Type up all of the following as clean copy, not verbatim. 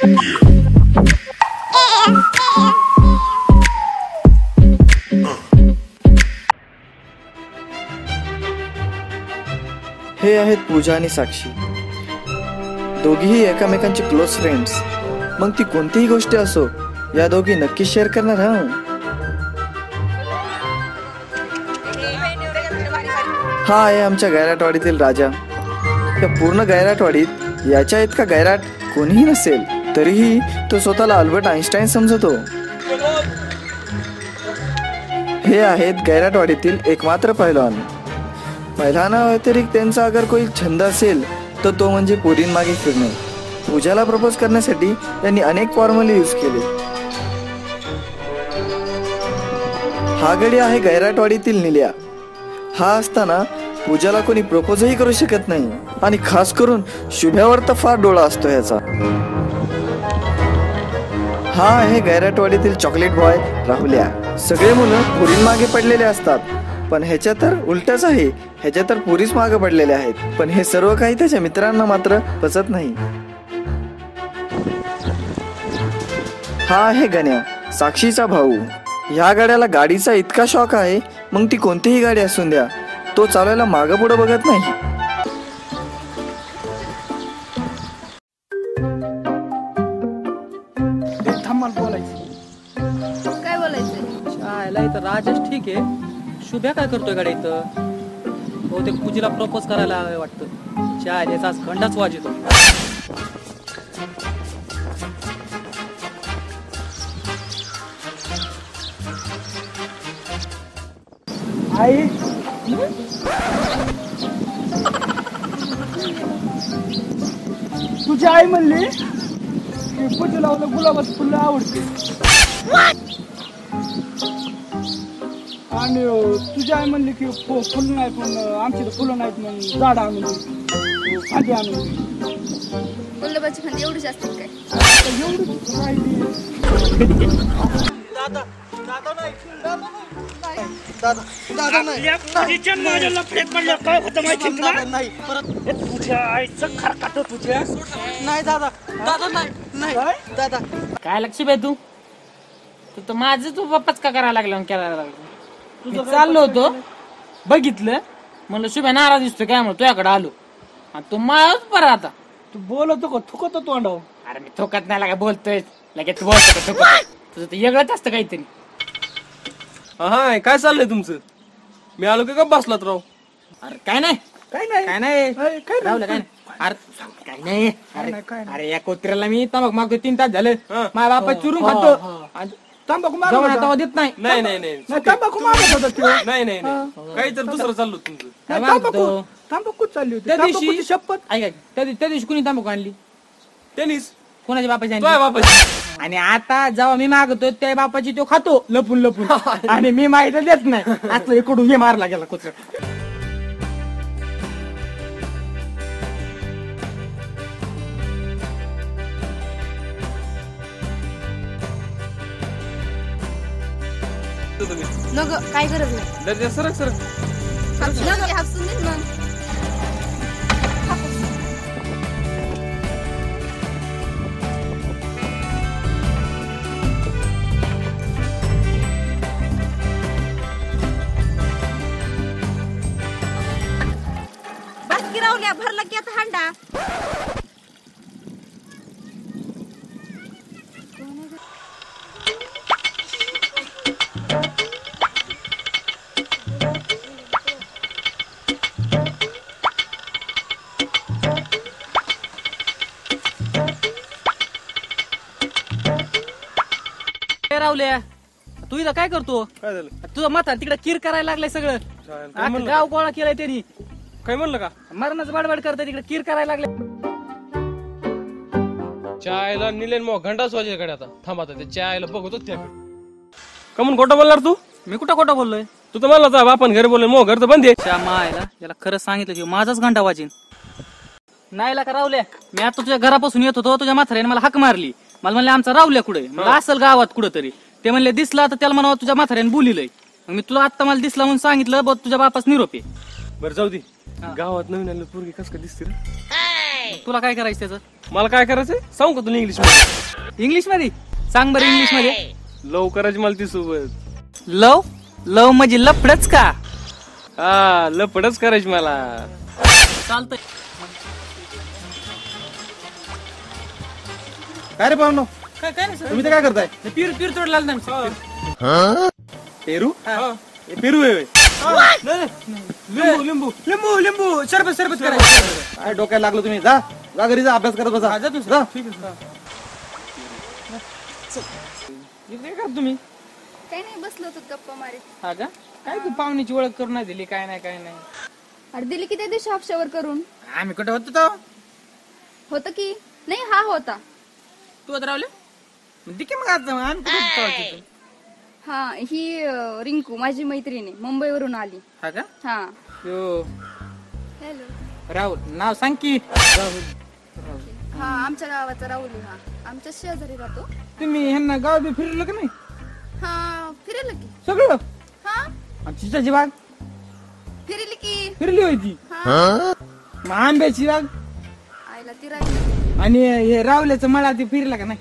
हे आहेत पूजा आणि साक्षी, दोघीही एकमेकांचे क्लोज फ्रेंड्स. मग ती कोणतीही गोष्ट असो, या दोघी नक्की शेअर करणार. हा आहे आमच्या गैराटवाडीतील राजा. या पूर्ण गैराटवाडीत याच्या इतका गैराट कोणीही नसेल, तरीही तो स्वतःला अल्बर्ट आइन्स्टाईन समजतो. हे आहेत गैराटवाडीतील एकमात्र पहिलवान. पहिलवाना व्यतिरिक्त त्यांचा अगर कोई छंद असेल तर तो म्हणजे पोरींमागे फिरणे. पूजाला प्रपोज करण्यासाठी त्यांनी अनेक फॉर्म्युले यूज केले. हा गडी आहे गैराटवाडीतील निल्या. हा असताना पूजाला कोणी प्रपोजही करू शकत नाही, आणि खास करून शुभ्यावर तर फार डोळा असतो ह्याचा. हा आहे गैराटवाडीतील चॉकलेट बॉय राहुल्या. सगळे मुलं पोरींमागे पडलेले असतात, पण ह्याच्या तर उलटच आहे. ह्याच्या तर पुरीच मागे पडलेले आहेत. पण हे सर्व काही त्याच्या मित्रांना मात्र पचत नाही. हा आहे गण्या, साक्षीचा भाऊ. ह्या गाड्याला गाडीचा इतका शॉक आहे, मग ती कोणतीही गाडी असून द्या, तो चालवायला मागं पुढं बघत नाही. काय बोलायचं? शाळेला इथं राजेश ठीक आहे, शुभ्या काय करतोय गाडी इथं? बहुतेक पूजेला प्रपोज करायला वाटतं. शाळेचा आज खंडाच वाजतो. आई तुझी आई म्हणली की पूजेला गुलाबाचं फुलं आवडते, आणि तुझी आई म्हणली की फुलं नाही, पण आमची तर फुलं नाहीत, मग झाड आणून फांदी आणून. गुलाबाची फांदी एवढी जास्त काय? काय लक्ष बे तू तर माझं तू बाप्पाच का करायला लागला करायला लागला. मी चाललो होतो, बघितलं, म्हणलं शुभ्या नाराज दिसतो काय, म्हणून तुझ्याकडे आलो, आणि तू माळच पर. आता तू बोलतो का थुकतो तोंडाव? अरे मी थोकत नाही लागा, बोलतोय लगेच तू बोलतो का थोकत? तुझं तर वेगळंच असतं काहीतरी. हा काय चाललंय तुमचं? मी आलो का बसलात राव? अरे काय नाही काय नाही काय नाही काय राहुल, काय नाही. अरे काय नाही. अरे या कोत्र्याला मी तंबाख मागतो 3 तास झाले. माझ्या बापा चुरून खातो, तंबाखू जाऊन आता देत नाही. नाही नाही नाही तंबाखू मागत होता तो. नाही नाही नाही काही तर दुसरं चाललो तुमचं. काय मागतो? तंबाखू चालली होती. त्या दिवशी तंबाखूची शपथ. ऐका, त्या दिवशी कुणी तंबाखू आणली? टेनिस कोणाच्या बापाची तुझ्या आणली? बापाची. आणि आता जेव्हा मी मागतो त्या बापाची तो खातो लपून लपून, आणि मी माहिती देत नाही. असं इकडून हे मारला गेला कुत्र. नको, काय गरज नाही. दर्जा सरक सरक. हापसून दे मग. बस की राहुल्या, भरला की आता हांडा. राहुल्या, तू इथं काय करतो? काय झालं? तुझं माथा तिकडे किर करायला लागलाय सगळं. काय म्हणलं? गाव गोळा केलाय त्यांनी. काय म्हणलं का? मरणाचं बडबड करतोय, तिकडे किर करायला लागले. चायला निलेन मग घंटाच वाजेकडे. आता थांबा, आता त्या चायला बघतो त्याकडे. कमून खोटं बोलणार तू? मी कुठं खोटं बोललोय? तू तर मला जा बापन घरी बोलले, मग घर तर बंद आहे. श्यामा याला खरं सांगितलं की माझाच घंटा वाजीन. नाही का राहुल्या, मी आता तुझ्या घरापासून येत होतो, तुझ्या म्हाताऱ्याने मला हाक मारली. मला म्हणले आमचा राहुल्या कुठे? मला असेल गावात कुठंतरी. ते म्हणले दिसला तर त्याला म्हणावं तुझ्या म्हाताऱ्याने बोलिलंय. मग मी तुला आता मला दिसला म्हणून सांगितलं, बघ तुझ्या बापास निरोप आहे. बरं जाऊ दे. गावात नवीन आलं पोरगी कस का दिसते रे? तुला काय करायचं त्याचं? मला काय करायचंय सांगू का तुला इंग्लिश मध्ये? इंग्लिश मध्ये सांग बरं. इंग्लिश मध्ये लव करायची मला ती सोबत. लव लव म्हणजे लफडच का? हा लपडच करायची मला. चालतंय. काय रे पाहुणो, काय नाही सर, तुम्ही ते काय करताय? पीर तोडला ना. पेरू? हे पेरू आहे होय. लिंबू लिंबू लिंबू लिंबू सरबत करायचं. काय डोक्याला लागलं तुम्ही? जा जा घरी जा, अभ्यास करत बसा. जा तू. जा. काय कर तुम्ही? काही नाही, बसलो होतो गप्पा मारे. हा का? काय तू पाहुण्याची ओळख करून नाही दिली? काय नाही. अरे दिली की त्या दिवशी हापशावर करून. आम्ही कुठे होतो तो? होतं की नाही? हा होता. तू आता रावले दिके मग आता आम्ही कुठे होतो? हा ही रिंकू माझी मैत्रीण आहे, मुंबईवरून आली. हा का? हा. यो हॅलो. राहुल नाव सांग की. हा आमच्या गावाचा राहुल आहे. हा आमच्या शेजारी राहतो. तुम्ही ह्यांना गाव बी फिरलं का नाही? हा फिरेल की. सगळं हा चिचाची बाग फिरेल की. फिरली होती. हा मग आंब्याची बाग आईला ती राहिली. आणि हे रावल्याचं मळा ते फिरला का नाही?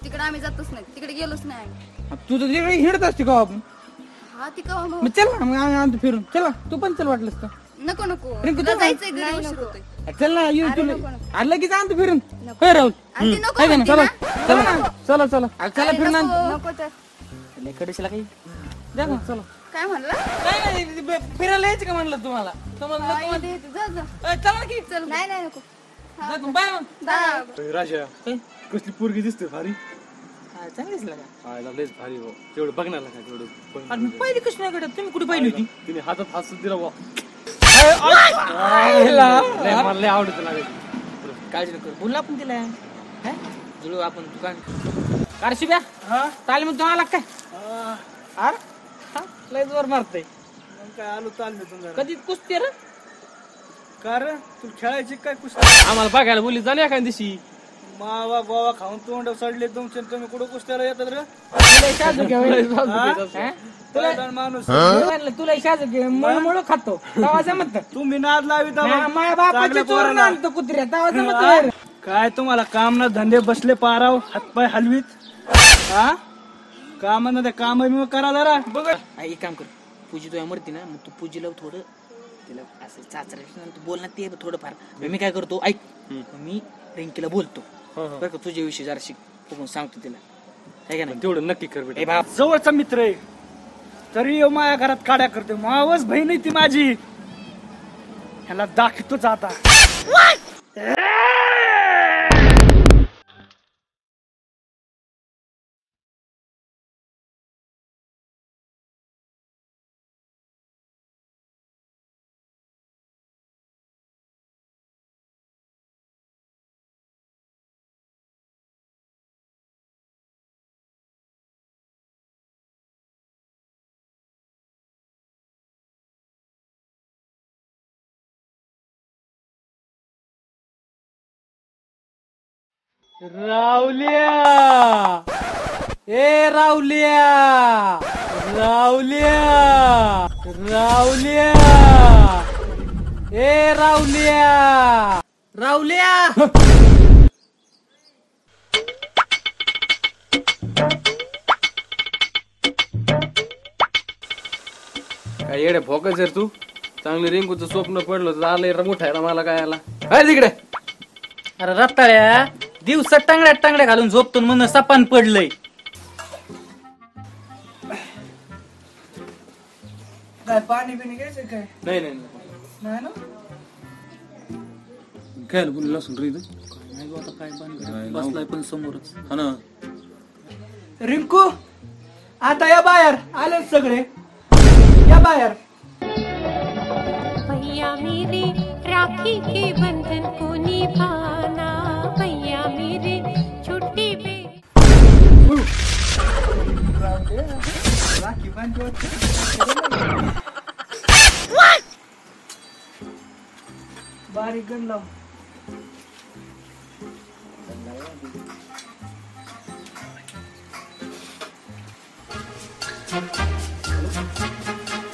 तिकडे आम्ही जातच नाही, तिकडे गेलोच नाही आम्ही. तू तर तिकडे हिंडत असते का आपण? हा ती कवा मग. मग चल ना, मग आम्ही आणतो फिरून. चला तू पण चल वाटलंस तर. नको नको रिंकू, तुला तू जायचंय घरी, उशीर होतोय. चल ना येऊ अरे तुला. नको, नको. आलं की आणतो फिरून. होय राहुल. आणि ती नको आहे का ना? म्हणते चला ना. चला चला चला चला अरे फिरून नको, आण. नको तर. कडेशीला काही द्या ना, चला. काय म्हणला? नाही फिरायला यायचं का म्हणलं तुम्हाला? हा, इथे येते. जा जा चला ना की. चल. नाही नाही नको. जा तू, बाय मग. जा. राजा काय? कसली पोरगी दिसते भारी. हा, चांगली दिसला का? हा लयच भारी हो. तेवढं बघणार का तेवढं बघ. अरे मग पहिली कशी नाही कडत? तुम्ही कुठे पाहिली होती? तिने हातात हात दिला बा. मला लय आवडत लागेल. काळजी नको, बोलला आपण तिला. हा? जुळू आपण दुकान. अरे शिब्या, तालीम मग तुम्हाला काय? अरे हा, लय जोर मारतय. काय आलो चाललो तुम्हाला. कधी कुस्ती रे? कारण तू खेळायची काय कुस्ती? आम्हाला बघायला बोलली जाणे एखाद्या दिवशी. मावा गोवा खाऊन तोंड सडले तुमचे, तुम्ही कुठं कुस्त्याला येतात रे? तुला शाजू घ्या. तुला माणूस तुला शाजू घे, मळ खातो तवा जमत. तुम्ही नाद लावित माझ्या बापाची चोरून आणतो कुत्र्या तवा जमत. काय तुम्हाला काम ना धंदे बसले पाराव, हातपाय हलवीत. हा काम ना, ते काम मी करा जरा. बघ एक काम कर, पूजी तुझ्या मरती ना, मग तू पूजीला थोडं तिला असं चाचरा तू बोल ना ते थोडंफार. मी काय करतो ऐक, मी रिंकीला बोलतो बरं का तुझ्या विषयी जरा शिक बघून सांगतो तिला. आहे का नाही? तेवढं नक्की कर बेटा. ए बाप, जवळचा मित्र आहे तरी ह्यो माझ्या घरात काड्या करते. मावस बहीण आहे ती माझी. ह्याला दाखवतोच आता. रावल्या, ए रावल्या, रावल्या, रावल्या, ए रावल्या, रावल्या. काय येडे फोकस जर तू चांगली रिंकूचं स्वप्न पडलं तर आलंय मोठायला मला काय आला. काय तिकडे अरे रत्ताळ्या, दिवसात टांगड्या घालून झोपतो म्हणून सपान पडलंय. काय पाणी बिणी घ्यायचं काय? नाही नाही ना. काय बोलला असून रे बसलाय पण समोरच. हा ना. रिंकू आता या बाहेर आले सगळे, या बाहेर. भैया मेरे राखी के बंधन को निभाना, भैया मेरे छोटे बे राखी बांधतो. बारीक गण लाव.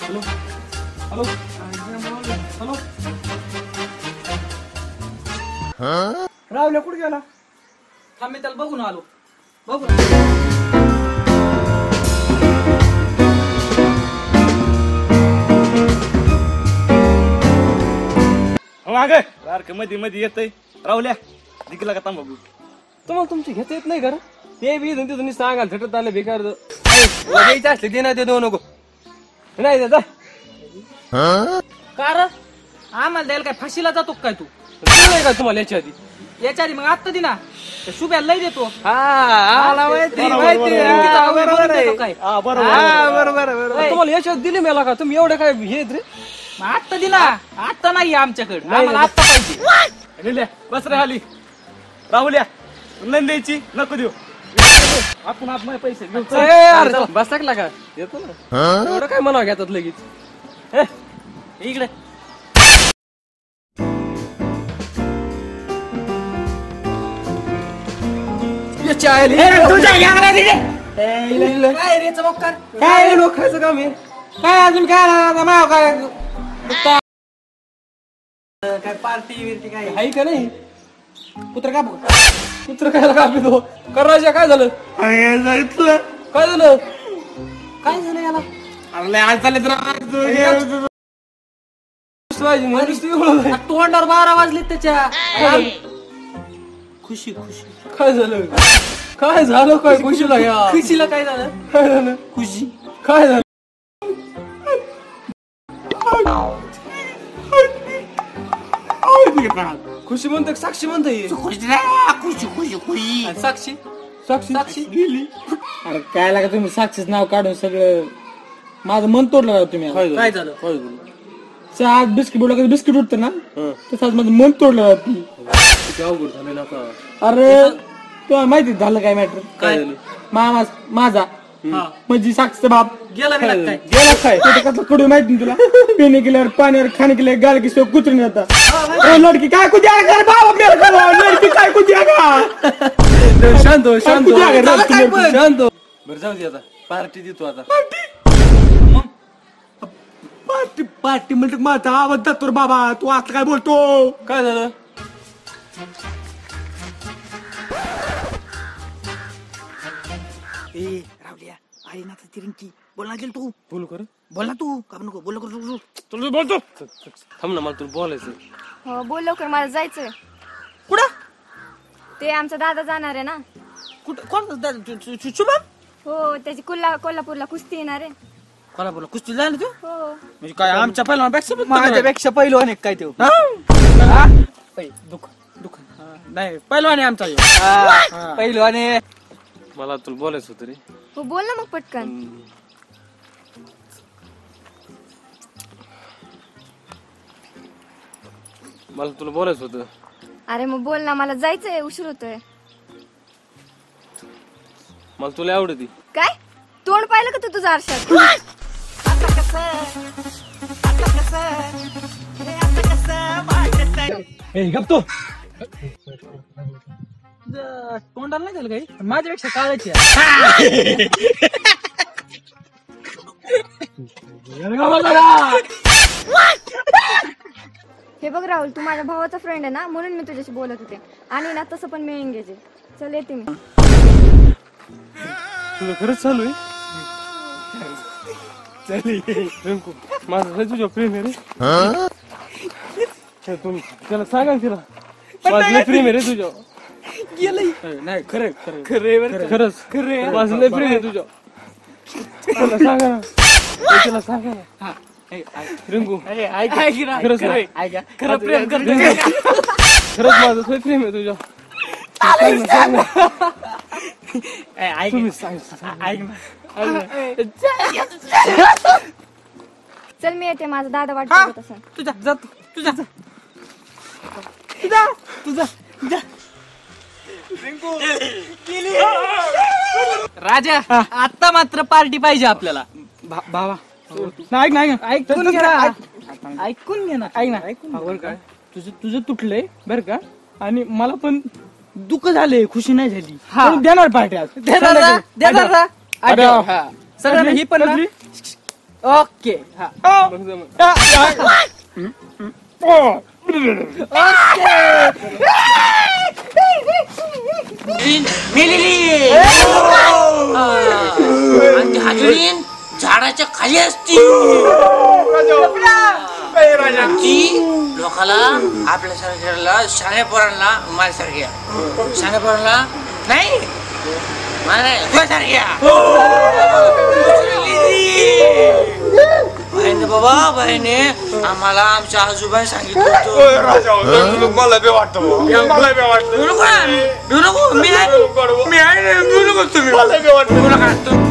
Hello hello hello. रावल्या कुठे गेला? थांब मी त्याला बघून आलो. बघू मागे सारखं मध्ये मध्ये येतय. रावल्या दिकला का तांबाबू? तुम्हाला तुमची घेता येत नाही घर ते बी तुम्ही सांगाल झटत आले बेकार द्यायचे असले ते नाही ते देऊ नको नाही देता कार आम्हाला द्यायला काय फाशीला जातो का काय तू? नाही का तुम्हाला याच्या आधी याच्या आधी मग आत्ता दिना शुभ्याला लय देतो. मला माहिती काय तुम्हाला याच्या आधी दिले मला का तुम्ही एवढे काय हे रे आत्ता दिना. आत्ता नाही आमच्याकडे. आम्हाला आत्ता पाहिजे. बस रे हाली. राहुल्या नाही द्यायची नको देऊ. आपण आपले पैसे घेऊ. बस टाकला का येतो ना एवढं काय म्हणावं घेतात लगेच इकडे काय लोकांचं काम आहे काय अजून काय काय पार्टी बिर्टी काय आहे का नाही कुत्र का कुत्र काय कापितो करायचं काय झालं काय झालं काय झालं याला? तोंडावर 12 वाजले त्याच्या. खुशी खुशी काय झालं काय झालं काय खुशीला या खुशीला काय झालं? काय झालं खुशी काय झालं खुशी म्हणते साक्षी म्हणते साक्षी साक्षी साक्षी गेली अरे काय लागा तुम्ही साक्षीच नाव काढून सगळं माझं मन तोडलं का तुम्ही काय झालं? चहा बिस्किट बोला बिस्किट उठतं ना तसंच माझं मन तोडलं ती. अवघड झालेला का अरे तुला माहिती झालं काय मॅटर काय मामा माझा म्हणजे साक्षीचा बाप गेला मी काय? गेला काय कसलं कडू माहिती ना तुला पिणे केल्यावर पाण्यावर खाणे केल्यावर गाल की कुत्रीने जाता लडकी काय कुठे बाबा मेरे लडकी काय कुठे शांत हो, शांत हो. शांत हो. बरं जाऊ दे आता पार्टी देतो आता पार्टी पार्टी म्हणजे माझा आवाज जातो बाबा तू आता काय बोलतो काय झालं रावल्या आई ना ती रिंकी बोल ना तू बोलू कर बोल ना तू का नको बोल करू तुला बोलतो थांब ना मला तुला बोलायचं हो बोल लवकर मला जायचंय. कुठं? ते आमचा दादा जाणार आहे ना. कुठं? कोण? शुभम? हो त्याची कोल्हापूरला कुस्ती येणार आहे. कोल्हापूरला कुस्ती जायला तू? हो म्हणजे काय आमच्या पहिलवानपेक्षा माझ्यापेक्षा पहिलवान एक काय ते दुख दुख नाही पहिलवान आहे आमचा ह्यो. पहिलवान आहे. मला तुला बोलायचं होतं रे हो बोल ना मग पटकन. मला तुला बोलायचं होतं अरे मग बोल ना मला जायचंय उशीर होतोय. मला तुला आवडती काय तोंड पाहिलं का तू तुझं आरशात? गप्तो तोंडाला नाही झालं काही माझ्यापेक्षा काळाची हे बघ राहुल तू माझ्या भावाचा फ्रेंड आहे ना म्हणून मी तुझ्याशी बोलत होते आणि ना तसं पण मी एंगेज आहे. चल येते मी. तुझं खरंच चालू आहे रिंकू माझं लय तुझ्या प्रेम आहे रे तुम्ही त्याला सांगा ना तिला माझं लय प्रेम आहे रे तुझ्या नाही खरं खरं खरंच माझं लय प्रेम आहे तुझ्या त्याला सांगा ना त्याला सांगा ना रिंकू खरंच खरं प्रेम करते खरंच माझं लय प्रेम आहे तुझ्या तुम्ही सांग चल मी येते माझा दादा वाट बघत असेल. तुझा जातो तुझा राजा आता मात्र पार्टी पाहिजे आपल्याला. भावा नाही ऐकून घे ना. ऐकून घे ना. ऐक ना बरं काय तुझं तुटलंय बर का आणि मला पण दुःख झाले खुशी नाही झाली पण देणार पार्टी आज देणार ना. सगळं ही पण ना? ओके मेलेली आणि ती हाजरीन झाडाच्या खाली असती. ती लोकाला आपल्या सारख्याला शाण्या पोरांना माझ्यासारख्या शाण्या पोरांना नाही बहिणी बाबा बहिणी आम्हाला आमच्या आजोबाने सांगितलं होतं. मला बी वाटतं मी आहे तुम्ही